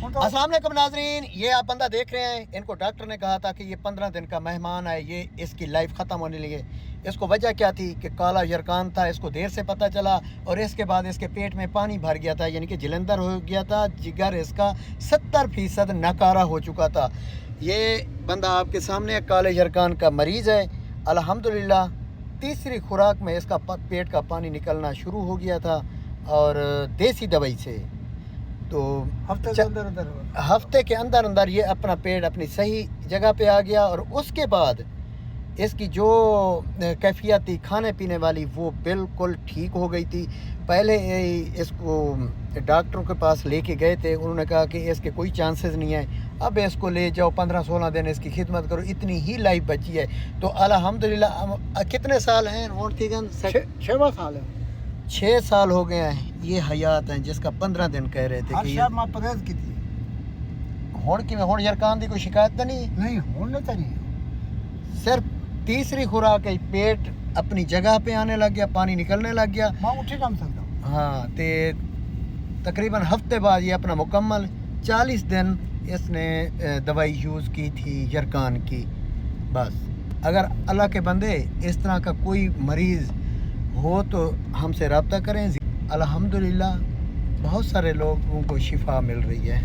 अस्सलाम वालेकुम नाज़रीन, ये आप बंदा देख रहे हैं, इनको डॉक्टर ने कहा था कि ये 15 दिन का मेहमान है, ये इसकी लाइफ ख़त्म होने लगी। इसको वजह क्या थी कि काला यरकान था, इसको देर से पता चला और इसके बाद इसके पेट में पानी भर गया था, यानी कि जलंधर हो गया था, जिगर इसका 70% नकारा हो चुका था। ये बंदा आपके सामने काले यरकान का मरीज़ है। अल्हम्दुलिल्लाह तीसरी खुराक में इसका पेट का पानी निकलना शुरू हो गया था और देसी दवाई से तो हफ्ते के अंदर अंदर ये अपना पेट अपनी सही जगह पे आ गया और उसके बाद इसकी जो कैफियत थी खाने पीने वाली वो बिल्कुल ठीक हो गई थी। पहले इसको डॉक्टरों के पास लेके गए थे, उन्होंने कहा कि इसके कोई चांसेस नहीं है, अब इसको ले जाओ 15-16 दिन इसकी खिदमत करो, इतनी ही लाइफ बची है। तो अल्हम्दुलिल्लाह कितने साल हैं? 6 साल है, 6 साल हो गए हैं ये हयात हैं, जिसका 15 दिन कह रहे थे कि परहेज की थी हुण यरकान की कोई शिकायत तो नहीं होने तो नहीं। सिर्फ तीसरी खुराक है, पेट अपनी जगह पे आने लग गया, पानी निकलने लग गया। मैं उठे काम सकता। हाँ, ते तकरीबन हफ्ते बाद ये अपना मुकम्मल 40 दिन इसने दवाई यूज़ की थी यरकान की। बस अगर अल्लाह के बंदे इस तरह का कोई मरीज़ हो तो हमसे रब्ता करें। अल्हम्दुलिल्लाह बहुत सारे लोगों को शिफा मिल रही है।